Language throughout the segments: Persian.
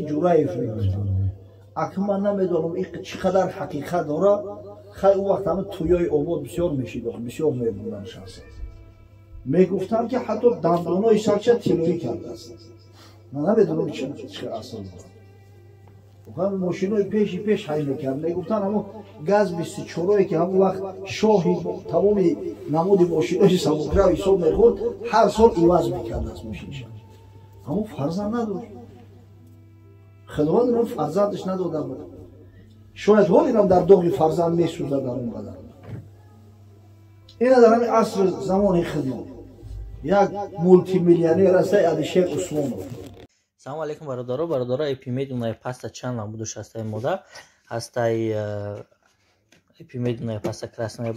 علی جورایف میگفتم. اکنون من نمیدونم این چقدر حقیقت داره. خیلی اون وقت همه تویای آباد بسیار میشیدم، بسیار میبودن شخصا. میگفتم که حتی دندانای سرچه تیلویی کرده است. من نمیدونم چه اصل داره. ماشینای پیش حی میکرد. میگفتن اما گاز 24 که همون وقت شاهی تمام نمود ماشینای سبکرو حساب میخورد هر سال عوض میکرد از ماشینش. اما فرزند نداشت. خداوند اون فرزندش نداده بود. شاید حال اینم در داغ فرزند میسوزه در اون قدر. اینا در همین عصر زمان خدمت یک مولتی میلیونر است علی شیخ عثمان. سلام علیکم برادرها اپیمید اونای پاستا چند будуш هستای мода هستای اپیمید اونای پاستا красная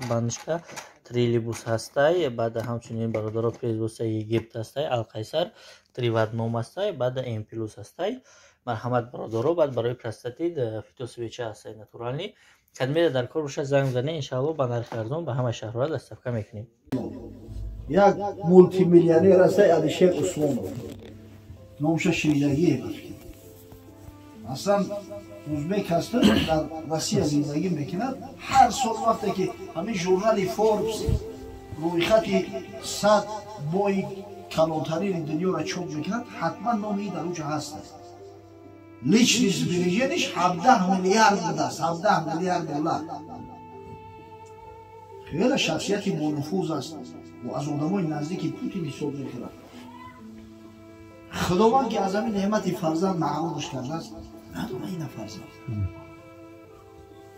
баночка троллейбус هستای بعد همچنین برادرها پیزوس єгипет هستای القیصر 3 в 1 هستای بعد ام پلس هستای مرحمت برادرها بعد برای پرستاتید فیتوسویچه هستای натуральний کدمیه در کار باشه زنگ زنه ان شاء الله با نرخ ارزان به همه شهرها دستفکه میکنیم. یک مولتی میلیونر است علی شیخ عثمان. نامش شیدگی اصلا ازبک هست در روسیه زندگی میکند. هر سال وقتی که همین ژورنال فوربس روی خط 100 بای کلانترین دنیا را چاپ میکند حتما نامی در اونجا هست. لیچنیس بریجنش 17 میلیارد بوده است. 17 میلیارد دلار. خیلی شخصیتی با نفوذ است و از آدمای نزدیک پوتین حساب میکند. خداوند که از همین نعمت فرزند معروفش کرده است ندونه این فرزند.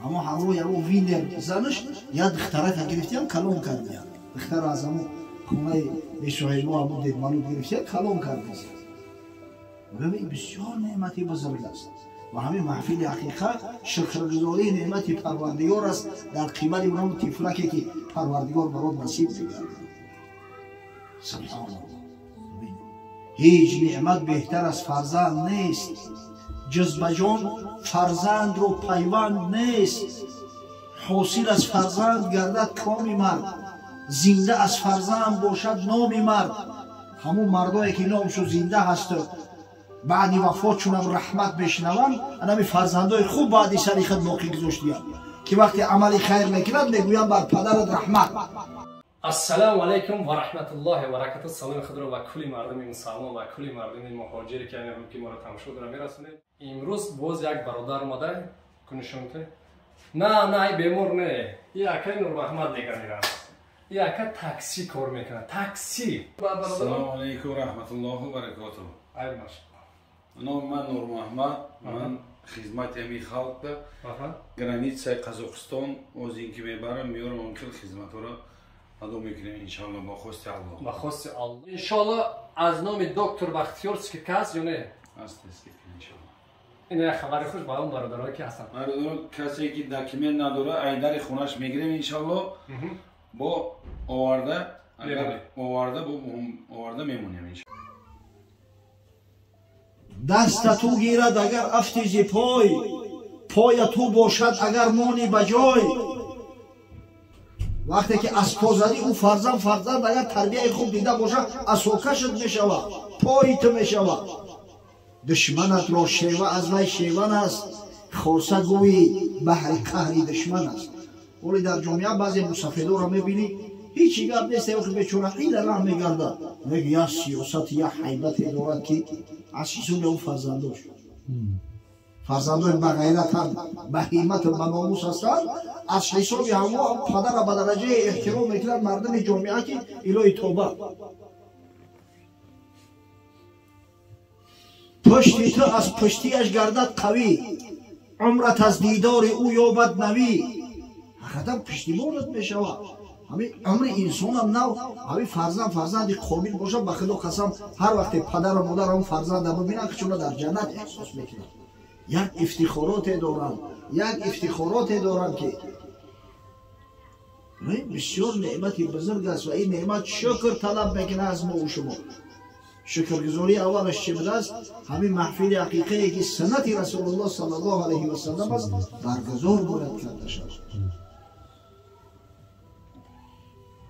اما همراه یه وینر زنش یا دختره گرفتی هم کلام کرده. دختر از همون خونه بشوهیلو هم بود دیدمانو گرفتی هم کلام کرده است. ببین بسیار نعمتی بزرگ است و همین محفل حقیقت شکرگزاری نعمت پروردگار است در قیمت اونم طفلکی که پروردگار برات نصیب می‌کرد. سبحان الله. هیچ نعمت بهتر از فرزند نیست. جذب جان فرزند رو پیوند نیست. حاصل از فرزند گردد کام مرد. زنده از فرزند باشد نام مرد. همون مردایی که نامشو زنده هست بعدی وفاتشون هم رحمت بشنون انمی فرزندای خوب بعدی سری خود باقی گذاشتیم که وقتی عملی خیر میکند میگویم بر پدرت رحمت. السلام علیکم و رحمت الله و برکاته. سلام خدا و کلی مردم مسلمان و کلی مردم مهاجری که هم که ما را تماشا دارن میرسونید. امروز باز یک برادر اومده کنشون که نه بیمار نه یکی نور محمد نگران یکی تاکسی کار میکنه تاکسی. السلام علیکم و رحمت الله و برکاته. ای ماشاءالله. من نور محمد من خدمت امی خلق ده گرانیتسای قزاقستان از اینکه میبرم میارم ممکن خدمت را ادامه میکنیم انشالله با خواست الله. با خواست الله انشالله. از نام دکتر بختیارسکی کس یا نه؟ است انشالله. این خبر خوش با اون برادرایی که هستن. برادر کسی که داکیومنت نداره ایدر خونش میگیریم انشالله با آورده اگر آورده میمونیم انشالله. دست تو گیرد اگر افتیزی پای تو باشد اگر مانی بجای. وقتی که از پا زدی او فرزند اگر تربیه خوب دیده باشه اسوکشت میشود پایت میشود. دشمنت را شیوه از وی شیون است خاصه گوی بحر قهری دشمن است. ولی در جامعه بعضی مسافرها را میبینی هیچی گپ نیست که بچونه این راه میگرده میگه یا سیاست یا حیبت دارد که اسیسون اون فرزنداش فرزندان بغیرتن بهیمت و بناموس هستند. از حسابی همو پدر به درجه احترام میکنند مردم جامعه که الهی توبه. پشتی تو از پشتیش گردد قوی عمرت از دیدار او یابد نوی. حقیقتا پشتیبانت میشود. همین عمر انسان هم نو همین فرزند قابل باشه به خدا قسم هر وقت پدر و مادر اون فرزند ببینن که چون در جنت احساس میکنن. یک افتخارات دارن که بسیار نعمتی بزرگ است و این نعمت شکر طلب میکنه از ما و شما. شکرگزاری اولش چه بوده است؟ همین محفل حقیقی که سنت رسول الله صلی الله علیه و سلم است برگزار باید کرده شد.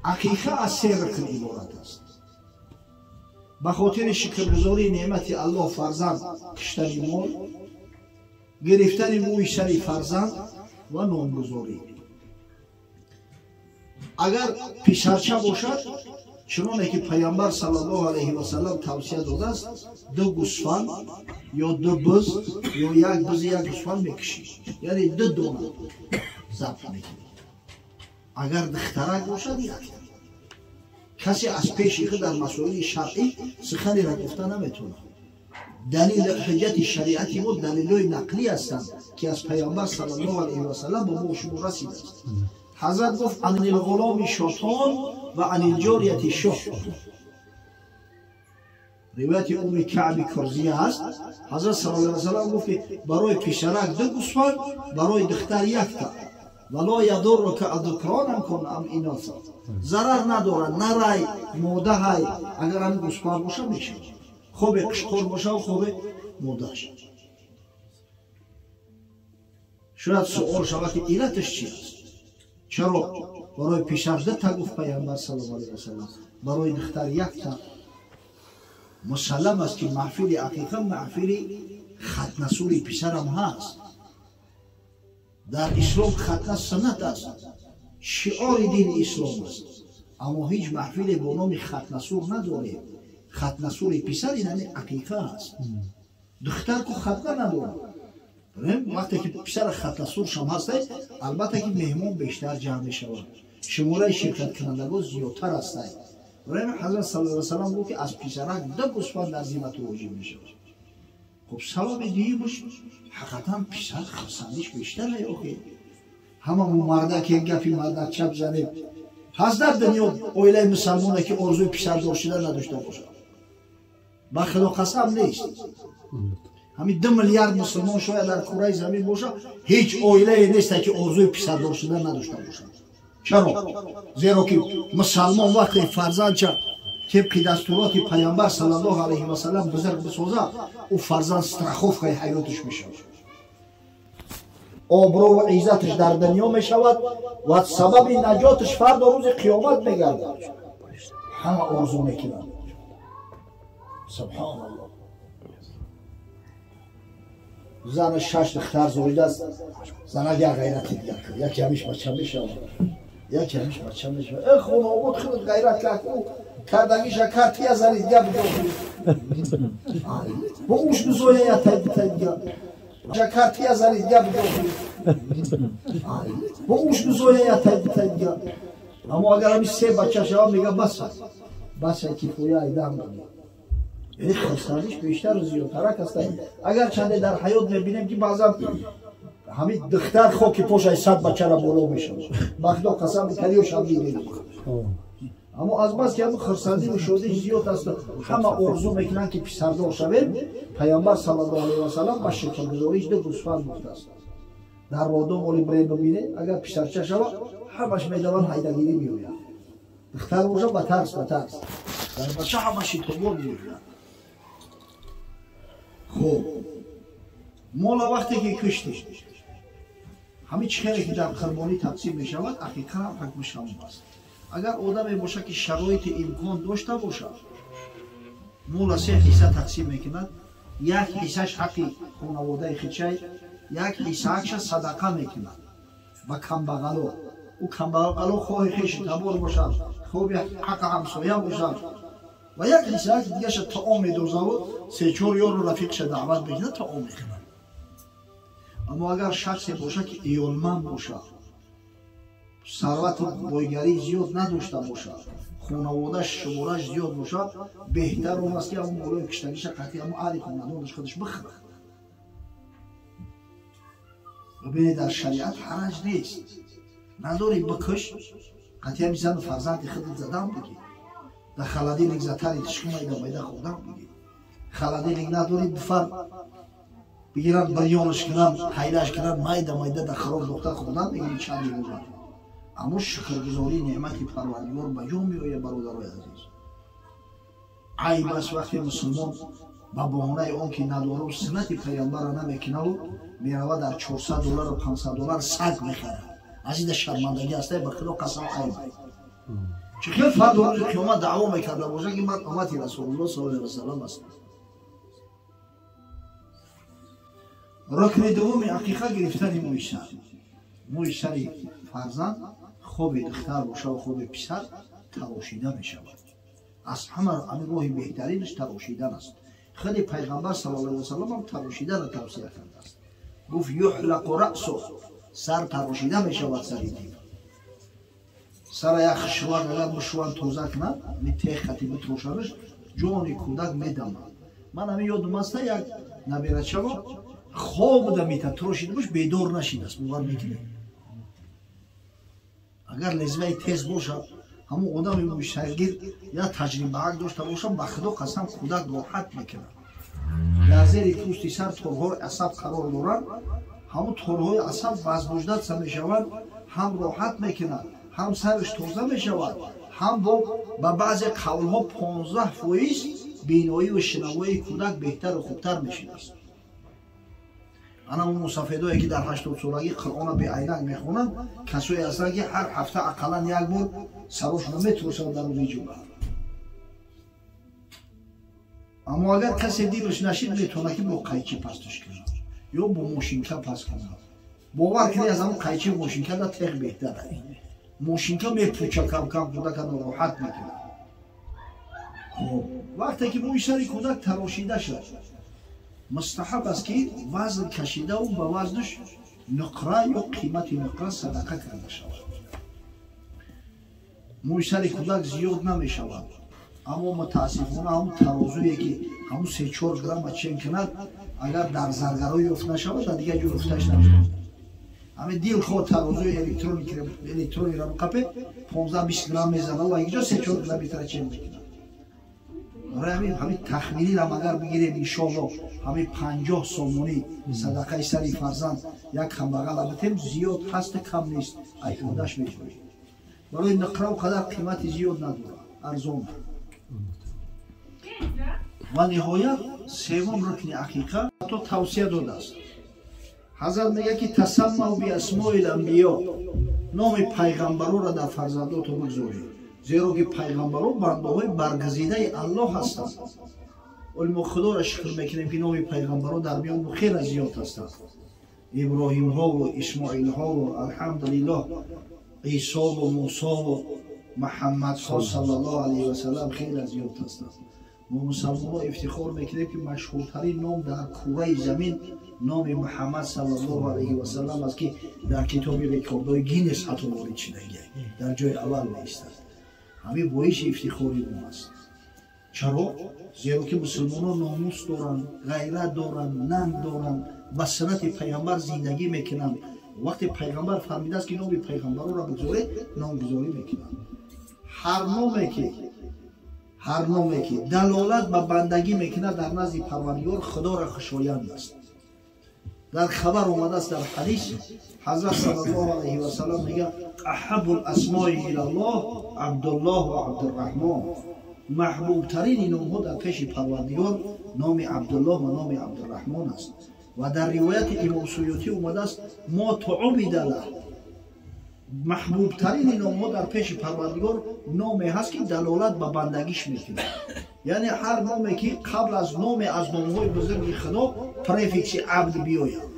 عقیقه از 3 رکن عبارت است. به خاطر شکرگزاری نعمت الله فرزند کشتن مال، گرفتن موی سر فرزند و نامگذاری. اگر پسرچه باشد چنانه که پیامبر صلی الله علیه و سلم توصیه داده است، 2 گوسفند یا 2 بز یا 1 بز 1 گوسفند میکشید، یعنی 2 دانه ضبط میکنید. اگر دخترک باشد 1 کسی از پیش خود در مسائل شرعی سخنی را گفته نمیتونه. دلیل حجت شریعتی ما دلیل‌های نقلی هستند که از پیامبر صلی الله علیه و سلم به ما شما رسیده است. حضرت گفت عن الغلام شاطان و عن الجاریه شاه. روایت ام کعب کرزیه است. حضرت صلی الله علیه و سلم گفت که برای پسرک 2 گوسفند، برای دختر 1 تا. ولا یضرک اذکران کن ام اناثا. ضرر نداره، نرای موده های اگر هم گوسفند باشه میشه. خوب قشقور باشه و خوب موده شد. شاید سوال شود که علتش چی است؟ چرا برای پسر 2 تا گفت پیامبر صلی الله علیه و سلم، برای دختر 1 تا؟ مسلم است که محفل عقیقه محفل ختنه سوری پسر هم هست. در اسلام ختنه سنت است، شعار دین اسلام است، اما هیچ محفل با نام ختنه سور نداره. ختنه سور پسر یعنی عقیقه است. دختر که ختنه نداره. وقتی که پسر ختنه سور شما هسته، البته که مهمون بیشتر جمع می شود، شماره شرکت کنندگان زیادتر هسته. حضرت صلی الله علیه و سلم گفت که از پسرک 2 گوسفند در ذمت واجب می شود. خب سبب دیگه باشه، حقیقتا پسر خرسندیش بیشتره. اوکی همه مرده که گپی مرده چپ زنه هست در دنیا اویله مسلمانه که ارزوی پسر داشتن نداشته باشه. با خدا قسم نیست. همین 2 میلیارد مسلمان شاید در کره زمین باشه، هیچ اویله نیست که ارزوی پسر داشتن نداشته باشه. چرا؟ زیرا که مسلمان وقتی فرزند چه طبق دستورات پیامبر صلی الله علیه و سلم بزرگ بسازه، او فرزند استراخوف حیاتش میشه، آبرو و عزتش در دنیا میشود و سبب نجاتش فردا روز قیامت میگرده. همه آرزو میکنند. سبحان الله. زن 6 دختر زایده است، زن یک غیرت دیگر کرد، یکی همیش بچه میشه، یکی همیش بچه میشه. ای خونه آبود خود غیرت کرد، او کردگیش کرد که زنی دیگه بجا با اوش بزویه یا دیگه کرد که زنی دیگه بجا با اوش بزویه یا دیگه. اما اگر همیش 3 بچه شما میگه بس که پویا ایدام بگه. یعنی خستانیش بیشتر و زیادترک هستند. اگر چنده در حیات میبینیم که بعضا همین دختر خاک پوش 100 بچه را بالا میشه، بخدا قسم میکنی و شب دیگه. اما از بس که همون خرسندی و شادی زیاد است، همه آرزو میکنن که پسردار شویم. پیامبر صلی الله علیه و سلم با شکرگزاریش 2 گوسفند گفته است. در وادو مولی برای ببینه اگر پسرچه شود همش میدوان حیدگیری میوید. دختر باشه بترس در بچه همه شیطور میوید. خوب مولا وقتی که کشتی همین چیزی که در قربانی تقسیم می شود عقیقه هم حکمش هم است. اگر آدمی باشه که شرایط امکان داشته باشه، مولا 3 حصه تقسیم میکند. 1 حصهش حقی خانواده خودشه، 1 حصهش صدقه میکند با کمبغلو. او کمبغلو خواه خویش تبار باشد، خوب حق همسایه باشد و 1 حصهش دیگه شد طعام میدوزه و 3-4 یار رفیقش دعوت بکنه طعام میکنه. اما اگر شخصی باشه که ایالمند باشه، ثروت بایگری زیاد نداشته باشه، خانواده‌اش شمارش زیاد باشه، بهتر اون است که اون مولای کشتگیش قطعی اما علی خاندانش خودش بخره. ببینید در شریعت حرج نیست، نداری بکش، قطعی میزن فرزند خودت زدم بگی، در خلدینک زتری تشکیمه ایده خودم بگی، خلدینک نداری بفر بگیرن بریانش کنن، حیلش کنن، مایده در خراب دختر خودم بگیرید چندی بودن. اما شکرگزاری نعمت پروردگار به جا میآید برادرای عزیز. عیب است وقتی مسلمان با بهانه آن که نداره سنت پیامبر را نمیکنه و میرود در $400 و $500 سگ میخره. از این شرمندگی است. به خدا قسم عیب. چه خیلی فرد روز قیامت دعوا میکرده باشه که من امتی رسول الله صلی الله علیه و سلم هستم. رکن دوم عقیقه گرفتن موی سر فرزند خوب دختر باشه و خوب پسر تراشیده می شود. از همه راه بهترینش تراشیدن است. خیلی پیغمبر صلی الله علیه و سلم هم تراشیدن را توصیه کرده است. گفت یحلق رأسه، سر تراشیده می شود سر دیو. سر یک خشوان اگر مشوان توزه کنه می تیخ خطی بتروشنش جان کودک می دمه. من همین یادم است یک نبیرچه با خواب بوده میته تراشیده باش بیدار نشید است باور میکنه. اگر لزوه تیز باشه همون آدم مشترگیر یا تجربه حق داشته باشه به خدا قسم کودک راحت میکنه. در زیر پوستی سر تورهای عصب قرار دارن، همون تورهای عصب وزبوجدت سر میشوند، هم راحت میکنه، هم سرش تازه میشود، هم با بعضی قولها 15% بینایی و شنوایی کودک بهتر و خوبتر میشید است. انا اون مسافدایی که در 80 سالگی قرآن به عینک میخونن کسایی هستن که هر هفته اقلا یک بار سرشون میترسن در روزی جمعه. اما اگر کسی دیرش نشید میتونه که با قیچی پستش کنه یا با ماشینکا پست کنه. باور کنی از همون قیچی ماشینکا در تق بهتره. ماشینکا میپوچه کم کم کودک راحت میکنه. وقتی که موی سر کودک تراشیده شد مستحب است که وزن کشیده و به وزنش نقره یا قیمت نقره صدقه کرده شود. موی سر کودک زیاد نمی شود، اما متاسفانه هم ترازویی که همون 3-4 گرم چین کند اگر در زرگرایی افت نشود در دیگه جور افتش نمیشود. همه دیل خود ترازوی الکترونی را قپه 15-20 گرم میزنه و اینجا 3-4 گرم بیتر چین میکنه. همین تخمینی را اگر بگیریم انشاءالله همین 50 سومونی صدقه سری فرزند یک خمبغل بتیم زیاد هست کم نیست ایفادش میشوید. برای نقره و قدر قیمت زیاد نداره، ارزون. و نهایت سوم رکن عقیقه تو توصیه داده است. حضرت میگه که تسموا باسماء الانبیاء، نام پیغمبران را در فرزندات بگذارید، زیرا که پیغمبران بنده‌های برگزیده الله هستند. علم خدا را شکر میکنیم که نام پیغمبران در میان خیلی زیاد هستند. ابراهیم ها و اسماعیل ها و الحمدلله عیسی و موسی و محمد صلی الله علیه و سلم خیلی زیاد هستند. ما مسلمان ها افتخار میکنیم که مشهورترین نام در کره زمین نام محمد صلی الله علیه و سلم است که در کتاب رکوردهای گینس حتی وارد شدگی در جای اول میایستد. همین باعث افتخاری ما است. چرا؟ زیرا که مسلمانان ناموس دارند، غیرت دارند، ننگ دارند، به سنت پیغمبر زندگی میکنند. وقتی پیغمبر فرمیده است که نام پیغمبر را بگذاره نامگذاری میکنند. هر نامی که دلالت به بندگی میکنه در نزد پروردگار خدا را خوشایند است. در خبر اومده است در حدیث حضرت صلی الله علیه و سلم میگه احب الاسماء الی الله عبدالله و عبدالرحمن، محبوب ترین نام ها در پیش پروردگار نام عبدالله و نام عبدالرحمن است. و در روایت امام سیوطی اومده است ما تعبد له، محبوب ترین نام ها در پیش پروردگار نامی هست که دلالت به بندگیش میکنه. یعنی هر نامی که قبل از نام از نامهای بزرگ خدا پریفیکس عبد بیاید.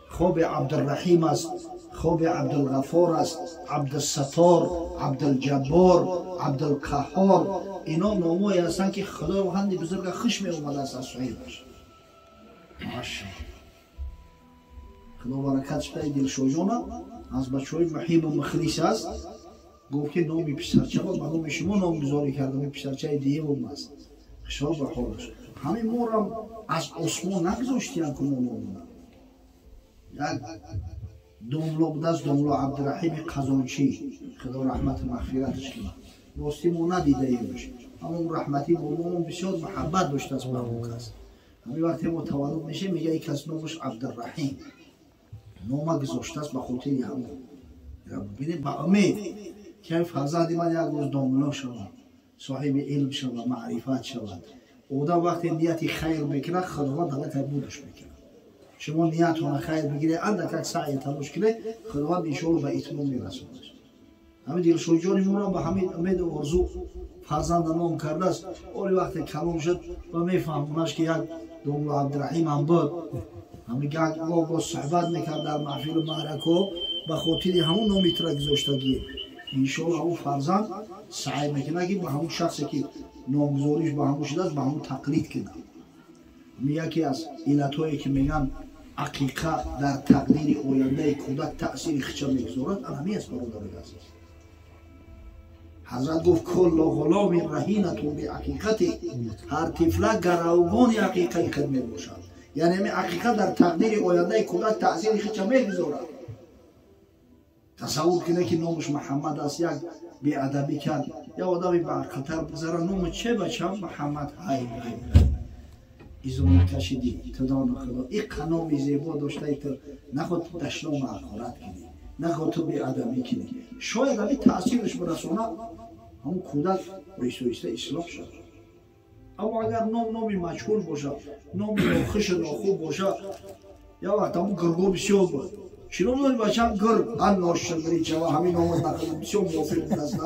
خوب عبدالرحیم است، خوب عبدالغفار است، عبدالستار، عبدالجبار، عبدالقهار. اینا نامهایی هستند که خداوند بزرگ خوش می اومده است از صحیحش. ماشاءالله. خدا برکتش بده دلشویانه از بچه‌های محیب و مخلص است. گفت که نام پسرچه با نام شما نامگذاری کردم، پسرچه دیگه هم است. خوشحال به حالش. همین ما را از آسمان نگذاشتیم که نام یک داملا بوده است، داملا عبدالرحیم قزانچی، خدا رحمت مغفرتش کنه. راستی ما ندیده ایمش، اما اون رحمتی با ما بسیار محبت داشته است با اون کس. همین وقتی ما تولد میشه میگه یک کس نامش عبدالرحیم نام گذاشته است به خاطر همون. ببینید با امید که فرزند من یک روز داملا شود، صاحب علم شود، معرفت شود. او وقتی نیتی خیر میکنه خداوند حالت بودش میکنه. شما نیتون خیر بگیره اندک سعی تلاش کنه خداوند ایشون به اتمام میرسونه. همین دلشویی ما را به همین امید و آرزو فرزند نام کرده است. ولی وقتی کلام شد و میفهمونش که یک دوم عبدالرحیم هم بود، همین گاه با صحبت میکرد در محفل معرکه به خاطر همون نامی را گذاشتگی. انشاءالله همون فرزند سعی میکنه که به همون شخصی که نامگذاریش به همون شده است به همون تقلید کنه. یکی از علتهایی که میگن عقیقه در تقدیر آینده کودک تأثیر خچه میگذارد همین است برادر عزیز. حضرت گفت کل غلام رهینتون به عقیقتی، هر طفله گروگان عقیقه خود میباشد. یعنی همین عقیقه در تقدیر آینده کودک تأثیر خچه میگذارد. تصور کنه که نامش محمد است، یک بی‌ادبی کرد یا آدمی به قطر بذاره نام چه بچم محمد های ایزون کشیدی تدان خدا این قنامی زیبا داشته ای که نخود دشنام اخارت کنی، نخود تو بی‌ادبی کنی، شاید همین تأثیرش برسونه همون کودک ایسته اصلاح شد. اما اگر نامی مجهول باشه، نامی ناخوش ناخوب باشه، یا وقت همون گرگو بسیار بود چرا داری بچم گرگ هر ناشتگری چه و همین نامت نکنه بسیار موافق بود است.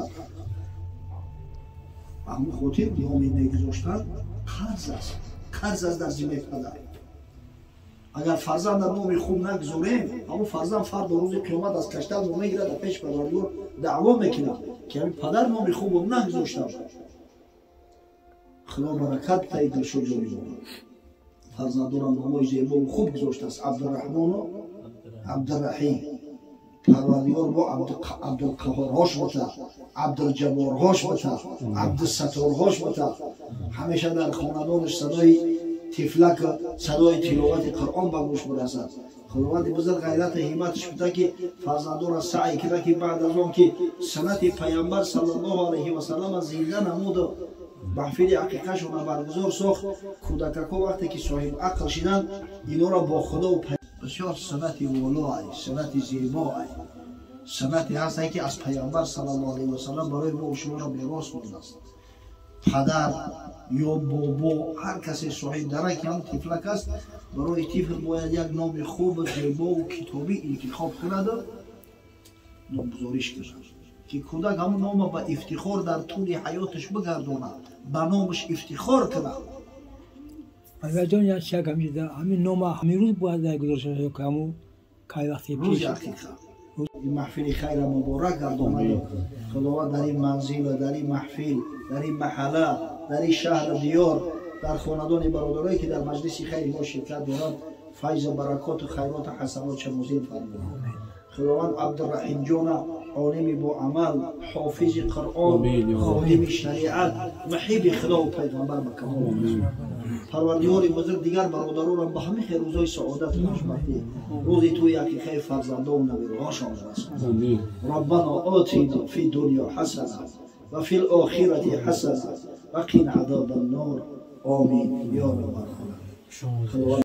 همون خاطر نامی نگذاشتن قرض است، قرض است در ذمه پدر. اگر فرزند در نامی خوب نگذاریم همون فرزند فرد روز قیامت از کشتن رو میگیره در پیش پروردگار دعوا میکنه که همین پدر نامی خوب نگذاشتم. خدا برکت بده دلشویی بود. فرزندان نامای زیبا و خوب گذاشته است. عبدالرحمن و عبدالرحیم پروردگار با عبدالقهارهاش بده، عبدالجبارهاش بده، عبدالستارهاش بده. همیشه در خاندانش صدای تفلک، صدای تلاوت قرآن به گوش برسد. خداوند بزرگ غیرت همتش بده که فرزندان را سعی کرده که بعد از آن که سنت پیامبر صلی الله علیه و سلم زنده نمود و محفل عقیقه شون برگزار ساخت، کودک‌ها وقتی که صاحب عقل شدند اینا را با خدا و بسیار سنت والای، سنت زیبای، سنتی هست که از پیامبر صلی الله علیه و سلم برای ما و شما را میراث مانده است. پدر یا بابا هر کسی صاحب درک هم طفلک است، برای طفل باید یک نام خوب زیبا و کتابی انتخاب کند و نامگذاریش کند که کودک همون نام به افتخار در طول حیاتش بگردونه، به نامش افتخار کنه. اگر جان یک شک همیشه همین نام همین روز باید گذاشته شد که همون که وقتی روز عقیقه این محفل خیر مبارک گردانده خداوند در این منزل و در این محفل، در این محله، در این شهر دیار، در خاندان برادرایی که در مجلس خیر ما شرکت دارند فیض و برکات و خیرات و حسنات چموزین فرمایید. خداوند عبدالرحیم جان عالم با عمل، حافظ قرآن، خادم شریعت، محب خدا و پیغمبر مکمل پروردگار بزرگ دیگر برادران را به همه خیر روزای سعادت و خوشبختی روزی توی یکی خیر فرزندان و نویروهاشان برساند. ربنا آتنا فی دنیا حسنه و فی الاخرة حسنه و قنا عذاب النار. آمین یا رب العالمین.